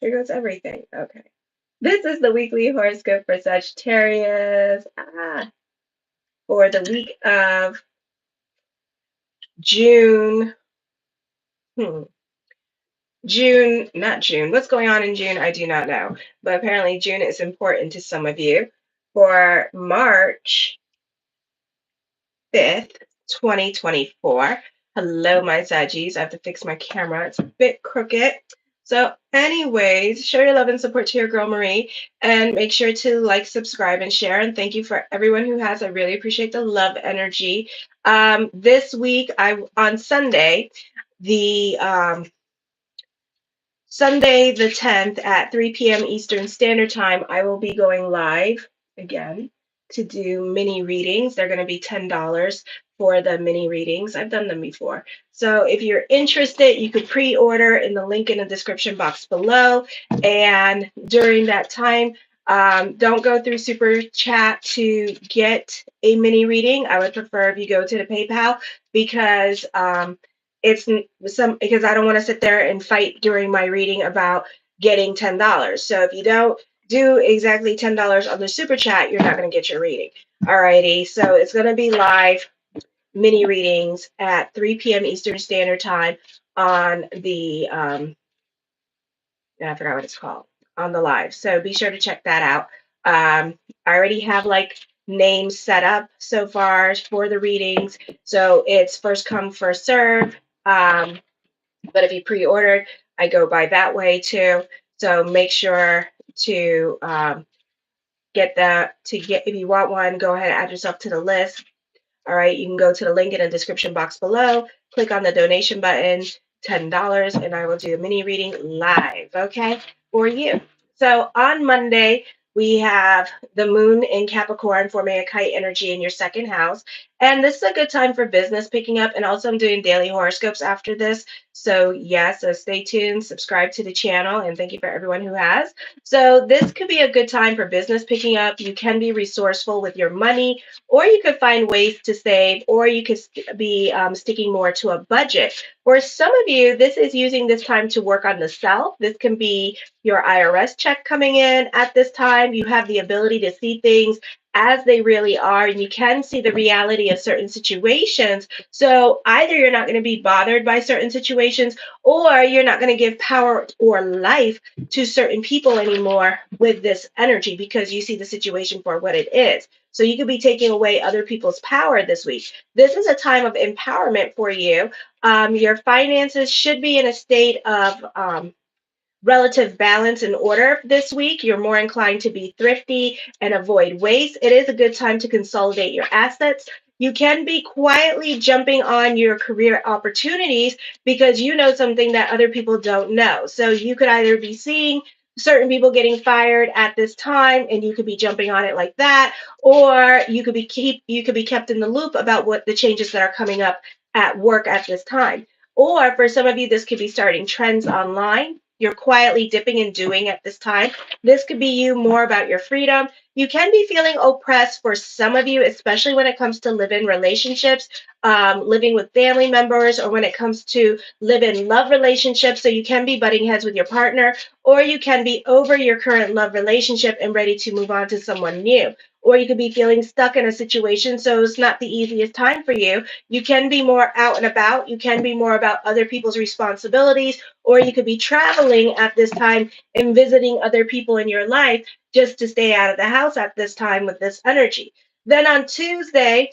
Here goes everything. Okay. This is the weekly horoscope for Sagittarius for the week of June. Hmm. June, not June. What's going on in June? I do not know. But apparently, June is important to some of you. For March 5th, 2024. Hello, my Saggies. I have to fix my camera. It's a bit crooked. So, anyways, show your love and support to your girl Marie, and make sure to like, subscribe, and share. And thank you for everyone who has. I really appreciate the love energy. This week, on Sunday, the Sunday the 10th at 3 p.m. Eastern Standard Time, I will be going live again to do mini readings. They're going to be $10 for the mini readings. I've done them before. So if you're interested, you could pre-order in the link in the description box below. And during that time, don't go through Super Chat to get a mini reading. I would prefer if you go to the PayPal because it's some because I don't want to sit there and fight during my reading about getting $10. So if you don't do exactly $10 on the super chat, you're not going to get your reading. Alrighty, so it's going to be live mini readings at 3 p.m. Eastern Standard Time on the I forgot what it's called on the live. So be sure to check that out. I already have like names set up so far for the readings, so it's first come first serve. But if you pre-ordered, I go by that way too. So make sure to get that. If you want one, go ahead and add yourself to the list. All right, you can go to the link in the description box below, click on the donation button, $10, and I will do a mini reading live, okay, for you. So on Monday, we have the moon in Capricorn forming a kite energy in your second house. And this is a good time for business picking up. And also, I'm doing daily horoscopes after this. So, yes, so stay tuned, subscribe to the channel, and thank you for everyone who has. So, this could be a good time for business picking up. You can be resourceful with your money, or you could find ways to save, or you could be sticking more to a budget. For some of you, this is using this time to work on the self. This can be your IRS check coming in at this time. You have the ability to see things as they really are, and you can see the reality of certain situations. So either you're not going to be bothered by certain situations, or you're not going to give power or life to certain people anymore with this energy because you see the situation for what it is. So you could be taking away other people's power this week. This is a time of empowerment for you. Your finances should be in a state of relative balance and order this week. You're more inclined to be thrifty and avoid waste. It is a good time to consolidate your assets. You can be quietly jumping on your career opportunities because you know something that other people don't know. So you could either be seeing certain people getting fired at this time and you could be jumping on it like that, or you could be kept in the loop about what the changes that are coming up at work at this time. Or for some of you, this could be starting trends online. You're quietly dipping and doing at this time. This could be you more about your freedom. You can be feeling oppressed for some of you, especially when it comes to live-in relationships, living with family members, or when it comes to live-in love relationships. So you can be butting heads with your partner, or you can be over your current love relationship and ready to move on to someone new. Or you could be feeling stuck in a situation, so it's not the easiest time for you. You can be more out and about. You can be more about other people's responsibilities, or you could be traveling at this time and visiting other people in your life just to stay out of the house at this time with this energy. Then on Tuesday,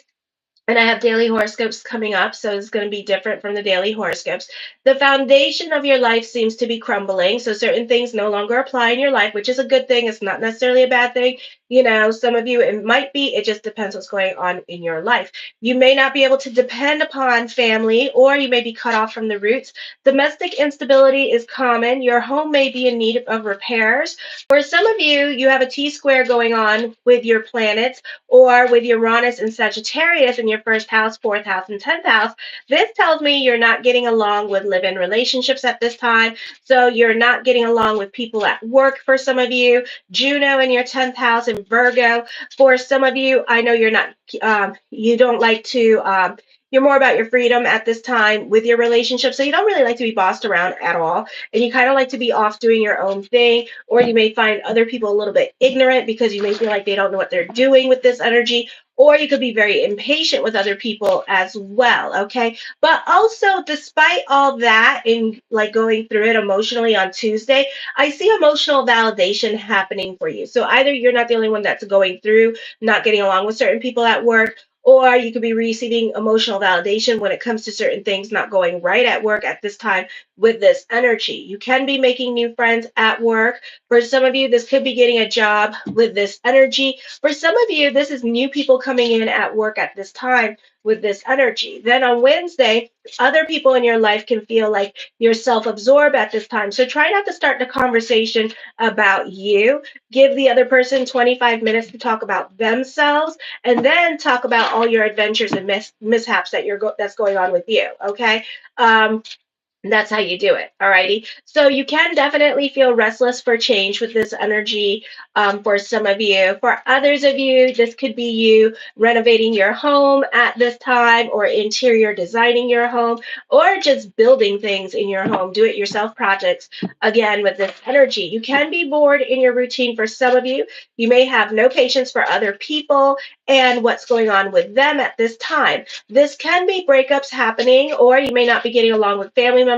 and I have daily horoscopes coming up, so it's going to be different from the daily horoscopes. The foundation of your life seems to be crumbling, so certain things no longer apply in your life, which is a good thing. It's not necessarily a bad thing. You know, some of you, it might be. It just depends what's going on in your life. You may not be able to depend upon family, or you may be cut off from the roots. Domestic instability is common. Your home may be in need of repairs. For some of you, you have a T-square going on with your planets, or with Uranus and Sagittarius in your first house, fourth house, and 10th house. This tells me you're not getting along with live-in relationships at this time. So you're not getting along with people at work for some of you. Juno in your 10th house and Virgo. For some of you, I know you're not, you don't like to, You're more about your freedom at this time with your relationship. So you don't really like to be bossed around at all. And you kind of like to be off doing your own thing. Or you may find other people a little bit ignorant because you may feel like they don't know what they're doing with this energy. Or you could be very impatient with other people as well. Okay. But also, despite all that, in like going through it emotionally on Tuesday, I see emotional validation happening for you. So either you're not the only one that's going through not getting along with certain people at work, or you could be receiving emotional validation when it comes to certain things not going right at work at this time with this energy. You can be making new friends at work. For some of you, this could be getting a job with this energy. For some of you, this is new people coming in at work at this time with this energy. Then on Wednesday, other people in your life can feel like you're self-absorbed at this time. So try not to start the conversation about you. Give the other person 25 minutes to talk about themselves, and then talk about all your adventures and mishaps that's going on with you. Okay. Um, that's how you do it. Alrighty. So you can definitely feel restless for change with this energy for some of you. For others of you, this could be you renovating your home at this time, or interior designing your home, or just building things in your home, do it yourself projects. Again, with this energy, you can be bored in your routine for some of you. You may have no patience for other people and what's going on with them at this time. This can be breakups happening, or you may not be getting along with family members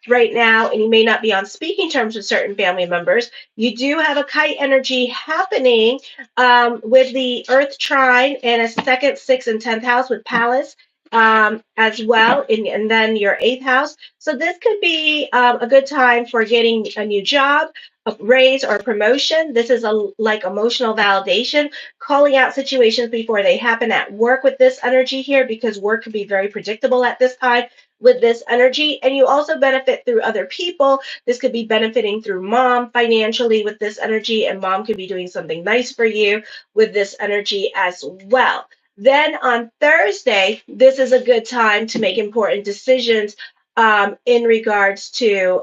right now, and you may not be on speaking terms with certain family members. You do have a kite energy happening with the Earth trine and a second, sixth, and 10th house with Palace as well, and then your 8th house. So this could be a good time for getting a new job, a raise, or a promotion. This is like emotional validation, calling out situations before they happen at work with this energy here, because work could be very predictable at this time with this energy. And you also benefit through other people. This could be benefiting through mom financially with this energy, and mom could be doing something nice for you with this energy as well. Then on Thursday, this is a good time to make important decisions in regards to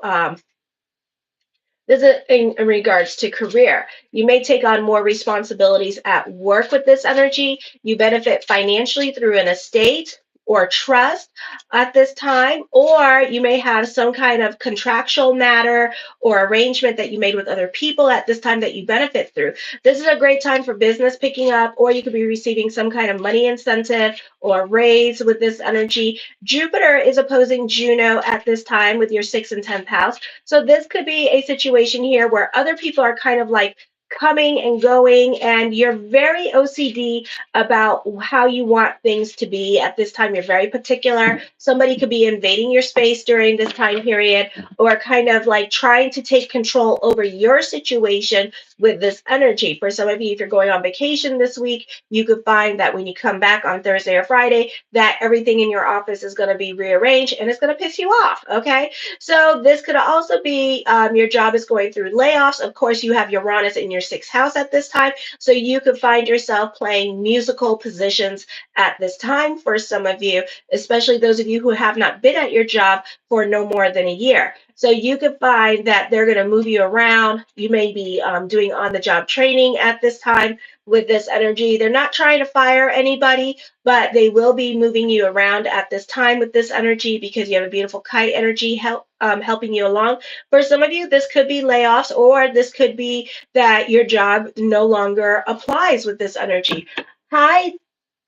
in regards to career. You may take on more responsibilities at work with this energy. You benefit financially through an estate or trust at this time, or you may have some kind of contractual matter or arrangement that you made with other people at this time that you benefit through. This is a great time for business picking up, or you could be receiving some kind of money incentive or raise with this energy. Jupiter is opposing Juno at this time with your 6th and 10th house. So this could be a situation here where other people are kind of like coming and going, and you're very OCD about how you want things to be at this time. You're very particular. Somebody could be invading your space during this time period, or kind of like trying to take control over your situation with this energy. For some of you, if you're going on vacation this week, you could find that when you come back on Thursday or Friday, that everything in your office is going to be rearranged, and it's going to piss you off. Okay. So this could also be your job is going through layoffs. Of course, you have Uranus in your 6th house at this time. So you could find yourself playing musical positions at this time for some of you, especially those of you who have not been at your job for no more than a year. So you could find that they're going to move you around. You may be doing on-the-job training at this time with this energy. They're not trying to fire anybody, but they will be moving you around at this time with this energy, because you have a beautiful kite energy helping you along. For some of you, this could be layoffs, or this could be that your job no longer applies with this energy. Hi,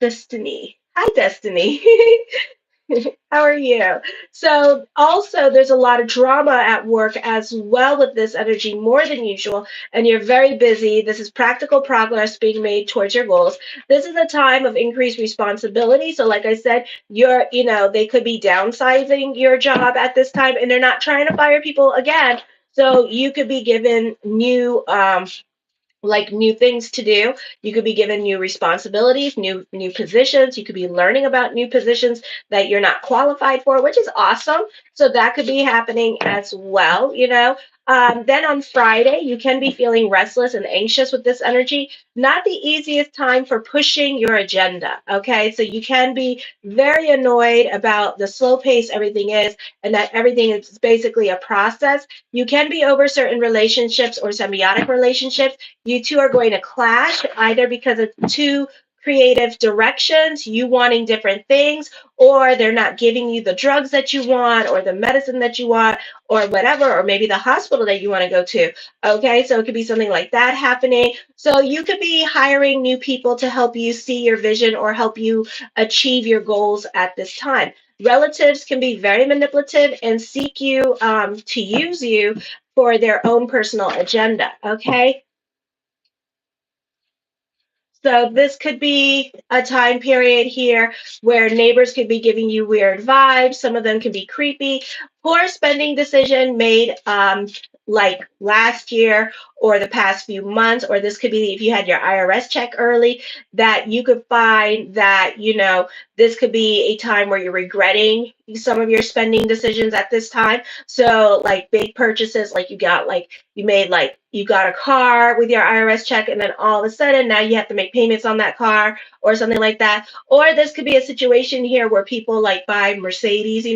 Destiny. Hi, Destiny. How are you? So also, there's a lot of drama at work as well with this energy, more than usual, and you're very busy. This is practical progress being made towards your goals. This is a time of increased responsibility. So like I said, they could be downsizing your job at this time, and they're not trying to fire people again. So you could be given new things to do. You could be given new responsibilities, new positions. You could be learning about new positions that you're not qualified for, which is awesome. So that could be happening as well. Then on Friday, you can be feeling restless and anxious with this energy. Not the easiest time for pushing your agenda. Okay, so you can be very annoyed about the slow pace everything is, and that everything is basically a process. You can be over certain relationships or symbiotic relationships. You two are going to clash, either because it's two creative directions, you wanting different things, or they're not giving you the drugs that you want, or the medicine that you want, or whatever, or maybe the hospital that you want to go to. Okay, so it could be something like that happening. So you could be hiring new people to help you see your vision or help you achieve your goals at this time. Relatives can be very manipulative and seek you to use you for their own personal agenda. Okay, so this could be a time period here where neighbors could be giving you weird vibes. Some of them can be creepy. Poor spending decision made like last year or the past few months, or this could be if you had your IRS check early, that you could find that, this could be a time where you're regretting some of your spending decisions at this time. So like big purchases, like you got a car with your IRS check, and then all of a sudden now you have to make payments on that car or something like that. Or this could be a situation here where people like buy Mercedes,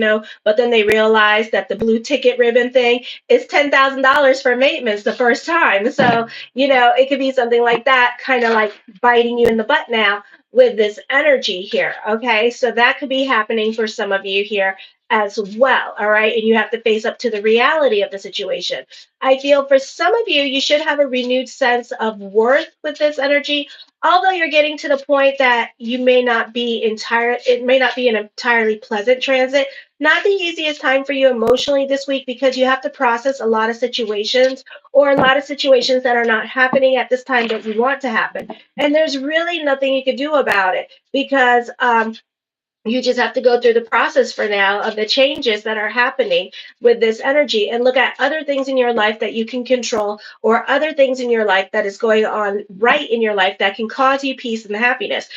but then they realize that the blue ticket ribbon thing is $10,000 for maintenance the first time. So, it could be something like that, kind of like biting you in the butt now with this energy here. Okay. So that could be happening for some of you here as well. All right. And you have to face up to the reality of the situation. I feel for some of you, you should have a renewed sense of worth with this energy. Although you're getting to the point that it may not be an entirely pleasant transit. Not the easiest time for you emotionally this week because you have to process a lot of situations or a lot of situations that are not happening at this time that you want to happen. And there's really nothing you can do about it because you just have to go through the process for now of the changes that are happening with this energy and look at other things in your life that you can control or other things in your life that is going on right in your life that can cause you peace and happiness.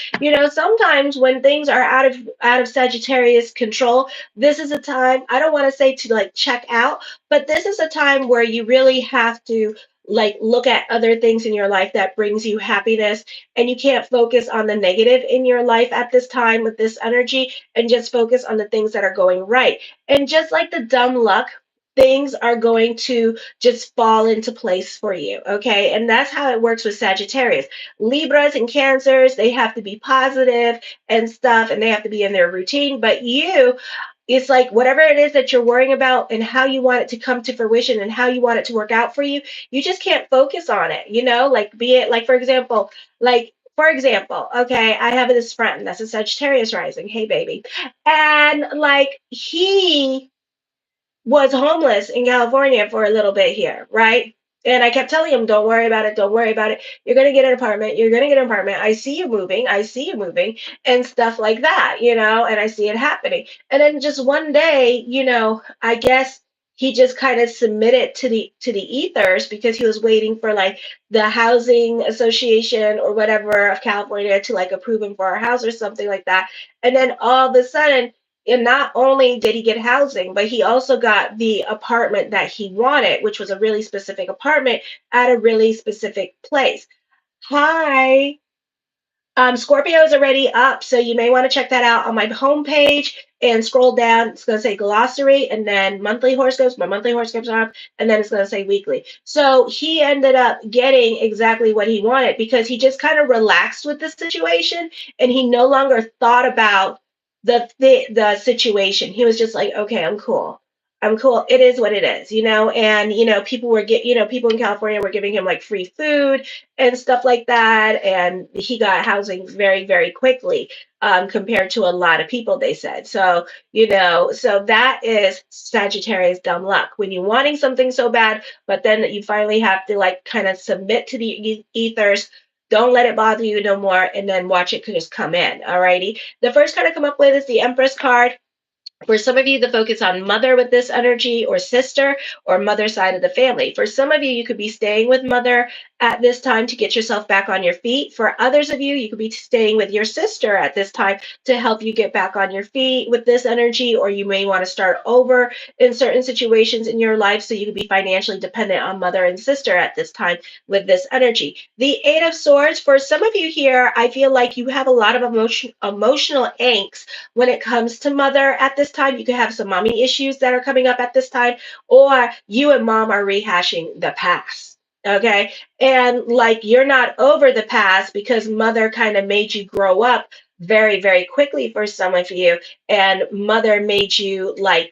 Sometimes when things are out of Sagittarius control, this is a time, I don't want to say to like check out, but this is a time where you really have to like look at other things in your life that brings you happiness, and you can't focus on the negative in your life at this time with this energy, and just focus on the things that are going right. And just like the dumb luck, things are going to just fall into place for you. Okay. And that's how it works with Sagittarius. Libras and Cancers, they have to be positive and stuff, and they have to be in their routine. But it's like whatever it is that you're worrying about and how you want it to come to fruition and how you want it to work out for you, you just can't focus on it, like be it like, for example, okay, I have this friend that's a Sagittarius rising. Hey, baby. And like he was homeless in California for a little bit here, right? And I kept telling him, don't worry about it. Don't worry about it. You're going to get an apartment. You're going to get an apartment. I see you moving. I see you moving and stuff like that, and I see it happening. And then just one day, I guess he just kind of submitted to the ethers because he was waiting for like the housing association or whatever of California to like approve him for a house or something like that. And then all of a sudden, and not only did he get housing, but he also got the apartment that he wanted, which was a really specific apartment at a really specific place. Hi. Scorpio is already up, so you may want to check that out on my homepage and scroll down. It's going to say glossary and then monthly horoscopes. My monthly horoscopes are up, and then it's going to say weekly. So he ended up getting exactly what he wanted because he just kind of relaxed with the situation, and he no longer thought about the situation. He was just like, okay, I'm cool. I'm cool. It is what it is, and people in California were giving him like free food and stuff like that. And he got housing very, very quickly compared to a lot of people, they said. So that is Sagittarius dumb luck. When you're wanting something so bad, but then you finally have to like kind of submit to the ethers. Don't let it bother you no more, and then watch it just come in. Alrighty. The first card I come up with is the Empress card. For some of you, the focus on mother with this energy, or sister, or mother side of the family. For some of you, you could be staying with mother at this time to get yourself back on your feet. For others of you, you could be staying with your sister at this time to help you get back on your feet with this energy, or you may want to start over in certain situations in your life so you could be financially dependent on mother and sister at this time with this energy. The Eight of Swords, for some of you here, I feel like you have a lot of emotional angst when it comes to mother at this time. You could have some mommy issues that are coming up at this time, or you and mom are rehashing the past. Okay. And like you're not over the past because mother kind of made you grow up very, very quickly for some of you. And mother made you like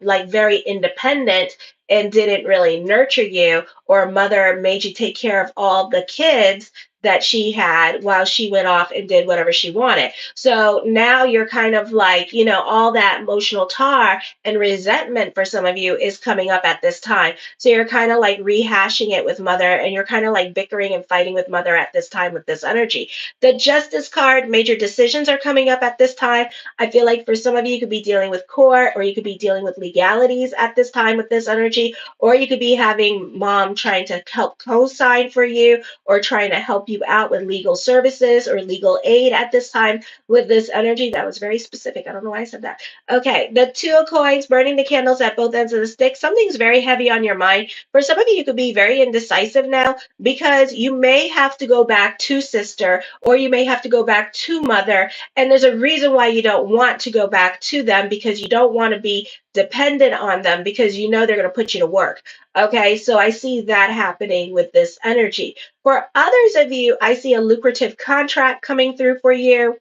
like very independent and didn't really nurture you, or mother made you take care of all the kids that she had while she went off and did whatever she wanted. So now you're kind of like, all that emotional tar and resentment for some of you is coming up at this time. So you're kind of like rehashing it with mother, and you're kind of like bickering and fighting with mother at this time with this energy. The justice card, major decisions are coming up at this time. I feel like for some of you, you could be dealing with court, or you could be dealing with legalities at this time with this energy, or you could be having mom trying to help co-sign for you or trying to help you out with legal services or legal aid at this time with this energy. That was very specific. I don't know why I said that. Okay, the two of coins, burning the candles at both ends of the stick. Something's very heavy on your mind. For some of you, you could be very indecisive now because you may have to go back to sister, or you may have to go back to mother. And there's a reason why you don't want to go back to them, because you don't want to be dependent on them, because you know they're going to put you to work. Okay, so I see that happening with this energy. For others of you, I see a lucrative contract coming through for you.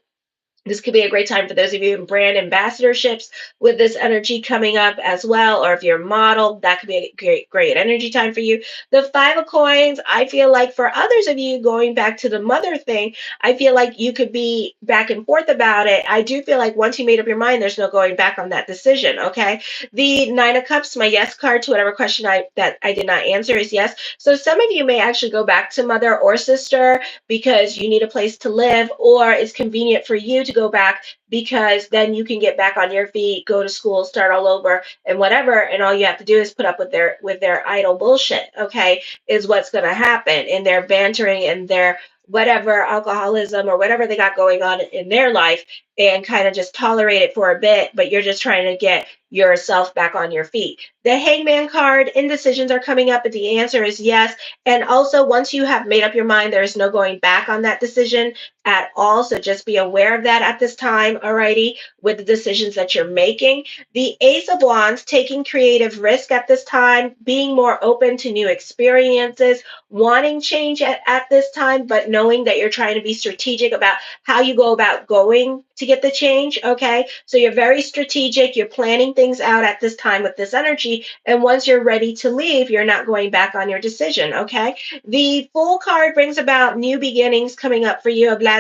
This could be a great time for those of you in brand ambassadorships with this energy coming up as well. Or if you're a model, that could be a great energy time for you. The five of coins, I feel like for others of you, going back to the mother thing, I feel like you could be back and forth about it. I do feel like once you made up your mind, there's no going back on that decision. Okay. The nine of cups, my yes card to whatever question that I did not answer is yes. So some of you may actually go back to mother or sister because you need a place to live, or it's convenient for you to go back because then you can get back on your feet, go to school, start all over and whatever, and all you have to do is put up with their idle bullshit. Okay, is what's going to happen, and their bantering and their whatever alcoholism or whatever they got going on in their life, and kind of just tolerate it for a bit, but you're just trying to get yourself back on your feet. The hangman card, indecisions are coming up, but the answer is yes. And also, once you have made up your mind, there is no going back on that decision at all. So just be aware of that at this time, alrighty, with the decisions that you're making. The Ace of Wands, taking creative risk at this time, being more open to new experiences, wanting change at this time, but knowing that you're trying to be strategic about how you go about going to get the change. Okay, so you're very strategic, you're planning things out at this time with this energy, and once you're ready to leave, you're not going back on your decision. Okay, the Fool card brings about new beginnings coming up for you. A blase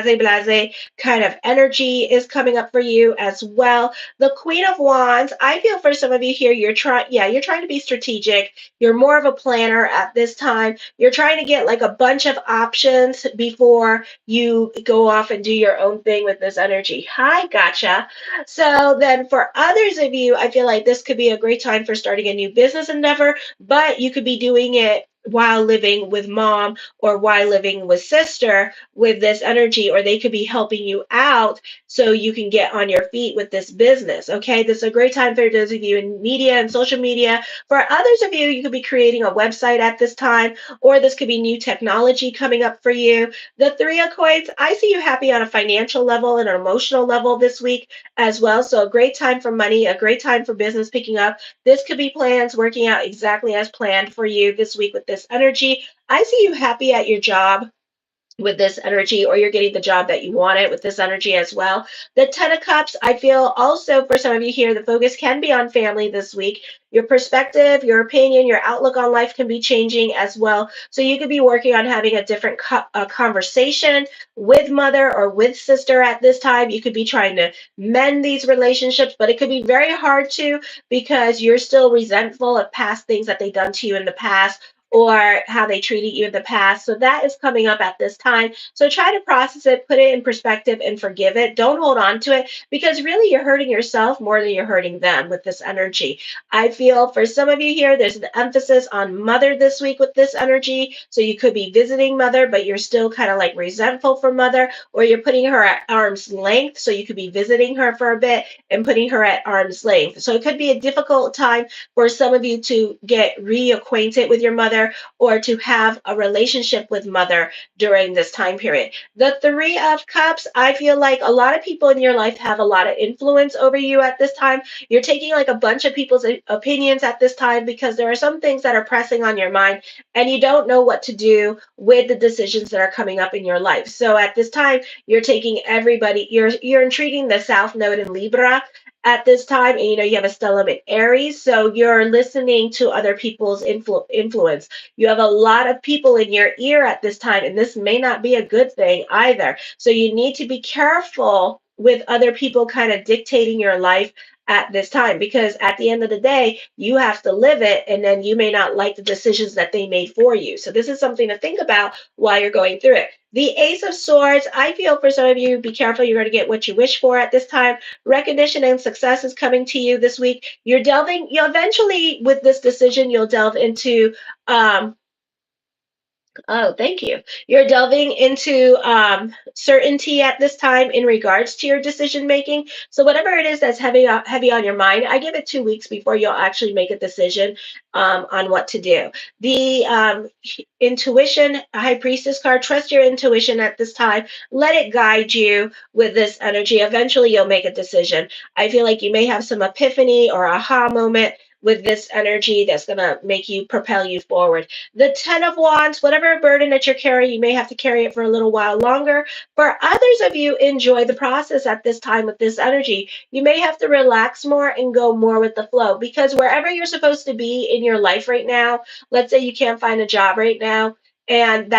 kind of energy is coming up for you as well. The Queen of Wands, I feel for some of you here, you're trying to be strategic. You're more of a planner at this time. You're trying to get like a bunch of options before you go off and do your own thing with this energy. Hi, gotcha. So then for others of you, I feel like this could be a great time for starting a new business endeavor, but you could be doing it while living with mom or while living with sister with this energy, or they could be helping you out so you can get on your feet with this business. Okay, this is a great time for those of you in media and social media. For others of you, you could be creating a website at this time, or this could be new technology coming up for you. The Three of Coins, I see you happy on a financial level and an emotional level this week as well. So a great time for money, a great time for business picking up. This could be plans working out exactly as planned for you this week with this energy. I see you happy at your job with this energy, or you're getting the job that you wanted with this energy as well. The Ten of Cups, I feel also for some of you here, the focus can be on family this week. Your perspective, your opinion, your outlook on life can be changing as well. So you could be working on having a different conversation with mother or with sister at this time. You could be trying to mend these relationships, but it could be very hard to, because you're still resentful of past things that they've done to you in the past, or how they treated you in the past. So that is coming up at this time. So try to process it, put it in perspective, and forgive it. Don't hold on to it, because really you're hurting yourself more than you're hurting them with this energy. I feel for some of you here, there's an emphasis on mother this week with this energy. So you could be visiting mother, but you're still kind of like resentful for mother, or you're putting her at arm's length. So you could be visiting her for a bit and putting her at arm's length. So it could be a difficult time for some of you to get reacquainted with your mother, mother or to have a relationship with mother during this time period. The Three of Cups, I feel like a lot of people in your life have a lot of influence over you at this time. You're taking like a bunch of people's opinions at this time because there are some things that are pressing on your mind and you don't know what to do with the decisions that are coming up in your life. So at this time, you're taking everybody, you're intriguing the South Node in Libra at this time, and you have a stellium in Aries, so you're listening to other people's influence. You have a lot of people in your ear at this time, and this may not be a good thing either. So you need to be careful with other people kind of dictating your life at this time, because at the end of the day, you have to live it, and then you may not like the decisions that they made for you. So this is something to think about while you're going through it. The Ace of Swords, I feel for some of you, be careful, you're going to get what you wish for at this time. Recognition and success is coming to you this week. You'll eventually, with this decision, you'll delve into oh, thank you. You're delving into certainty at this time in regards to your decision making. So whatever it is that's heavy on your mind, I give it 2 weeks before you'll actually make a decision on what to do. The intuition, High Priestess card, trust your intuition at this time. Let it guide you with this energy. Eventually, you'll make a decision. I feel like you may have some epiphany or aha moment with this energy that's going to make you propel you forward. The Ten of Wands, whatever burden that you're carrying, you may have to carry it for a little while longer. For others of you, enjoy the process at this time with this energy. You may have to relax more and go more with the flow, because wherever you're supposed to be in your life right now, let's say you can't find a job right now, and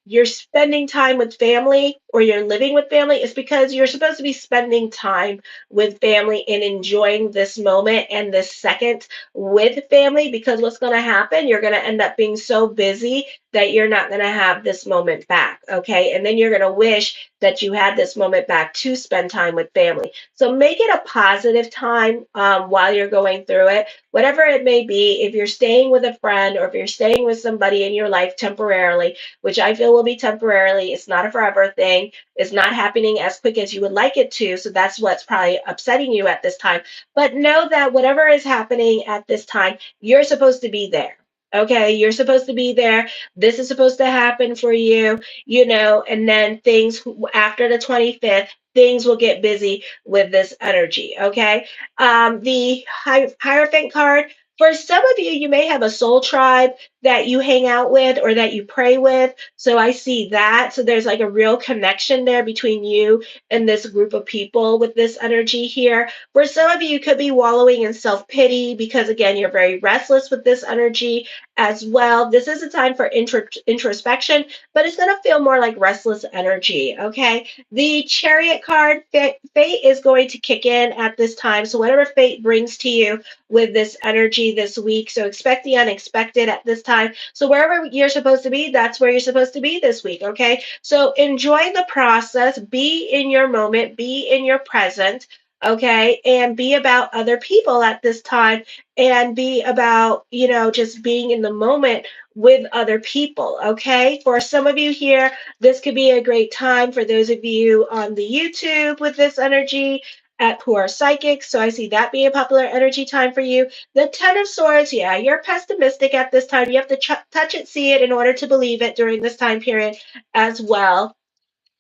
you're spending time with family or you're living with family, it's because you're supposed to be spending time with family and enjoying this moment and this second with family, because what's going to happen, you're going to end up being so busy that you're not going to have this moment back. Okay. And then you're going to wish that you had this moment back to spend time with family. So make it a positive time while you're going through it, whatever it may be. If you're staying with a friend or if you're staying with somebody in your life temporarily, which I feel will be temporarily, it's not a forever thing. It's not happening as quick as you would like it to. So that's what's probably upsetting you at this time. But know that whatever is happening at this time, you're supposed to be there. Okay, you're supposed to be there. This is supposed to happen for you, and then things after the 25th, things will get busy with this energy. Okay, the Hierophant card. For some of you, you may have a soul tribe that you hang out with or that you pray with. So I see that. So there's like a real connection there between you and this group of people with this energy here. For some of you, you could be wallowing in self-pity because, again, you're very restless with this energy as well. This is a time for introspection, but it's going to feel more like restless energy, okay? The Chariot card, fate is going to kick in at this time. So whatever fate brings to you with this energy this week, so expect the unexpected at this time. So wherever you're supposed to be, that's where you're supposed to be this week, okay? So enjoy the process, be in your moment, be in your present, okay, and be about other people at this time, and be about, just being in the moment with other people, okay? For some of you here, this could be a great time. For those of you on the YouTube with this energy, who are psychics, so I see that being a popular energy time for you. The Ten of Swords, yeah, you're pessimistic at this time. You have to touch it, see it in order to believe it during this time period as well.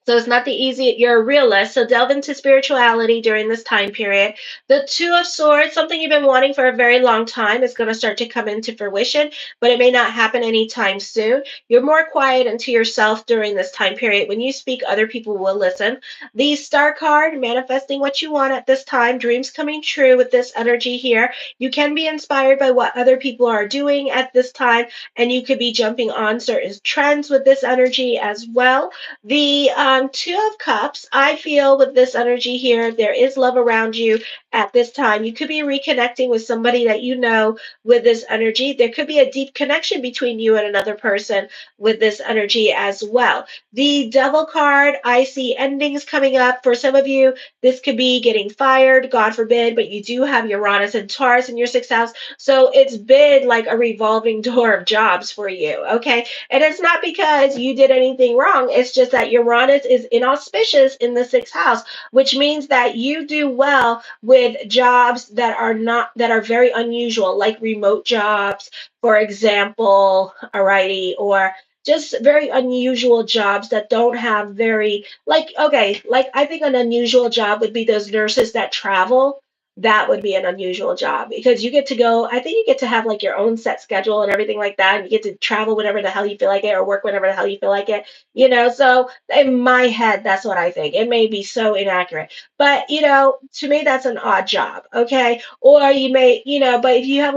So it's not the easy, you're a realist. So delve into spirituality during this time period. The Two of Swords, something you've been wanting for a very long time, is going to start to come into fruition, but it may not happen anytime soon. You're more quiet and to yourself during this time period. When you speak, other people will listen. The Star card, manifesting what you want at this time, dreams coming true with this energy here. You can be inspired by what other people are doing at this time, and you could be jumping on certain trends with this energy as well. The Two of Cups, I feel with this energy here, there is love around you at this time. You could be reconnecting with somebody that you know with this energy. There could be a deep connection between you and another person with this energy as well. The Devil card, I see endings coming up. For some of you, this could be getting fired, God forbid, but you do have Uranus and Taurus in your sixth house. So it's been like a revolving door of jobs for you, okay? And it's not because you did anything wrong. It's just that Uranus Uranus is inauspicious in the sixth house, which means that you do well with jobs that are not that are very unusual, like remote jobs, for example, alrighty, or just very unusual jobs that don't have very like okay, like I think an unusual job would be those nurses that travel. That would be an unusual job because you get to go, I think you get to have like your own set schedule and everything like that. And you get to travel whenever the hell you feel like it or work whenever the hell you feel like it, So in my head, that's what I think. It may be so inaccurate, but to me, that's an odd job. Okay. Or you may, but if you have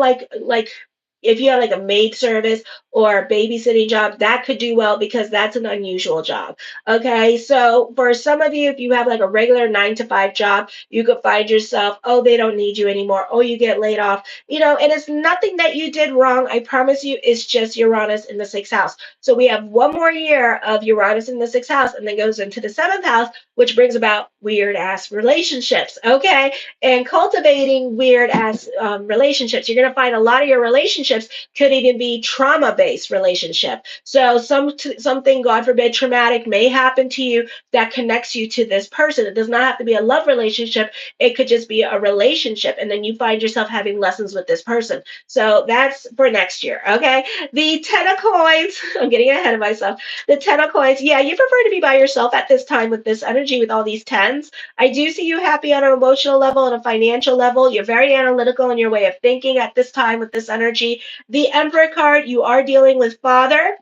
if you have like a maid service or a babysitting job, that could do well because that's an unusual job. Okay. So for some of you, if you have like a regular 9 to 5 job, you could find yourself, oh, they don't need you anymore. Oh, you get laid off, and it's nothing that you did wrong. I promise you, it's just Uranus in the sixth house. So we have one more year of Uranus in the sixth house and then goes into the seventh house, which brings about weird ass relationships. Okay. And cultivating weird ass relationships. You're going to find a lot of your relationships could even be trauma based relationship. So something, God forbid, traumatic may happen to you that connects you to this person. It does not have to be a love relationship. It could just be a relationship. And then you find yourself having lessons with this person. So that's for next year. Okay. The Ten of Coins, I'm getting ahead of myself. The Ten of Coins, yeah, you prefer to be by yourself at this time with this energy, with all these tens. I do see you happy on an emotional level and a financial level. You're very analytical in your way of thinking at this time with this energy. The Emperor card, you are dealing with father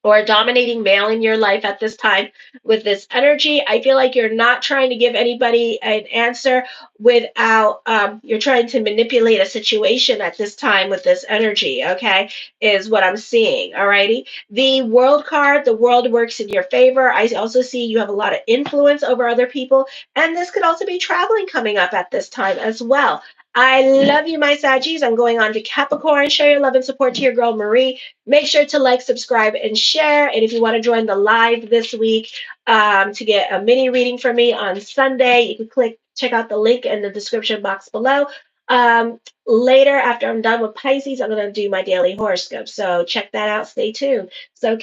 or a dominating male in your life at this time with this energy. I feel like you're not trying to give anybody an answer without, you're trying to manipulate a situation at this time with this energy, okay, is what I'm seeing, all righty? The World card, the world works in your favor. I also see you have a lot of influence over other people, and this could also be traveling coming up at this time as well. I love you, my Saggies. I'm going on to Capricorn. Show your love and support to your girl, Marie. Make sure to like, subscribe, and share. And if you want to join the live this week to get a mini reading from me on Sunday, you can check out the link in the description box below. Later, after I'm done with Pisces, I'm going to do my daily horoscope. So check that out. Stay tuned. So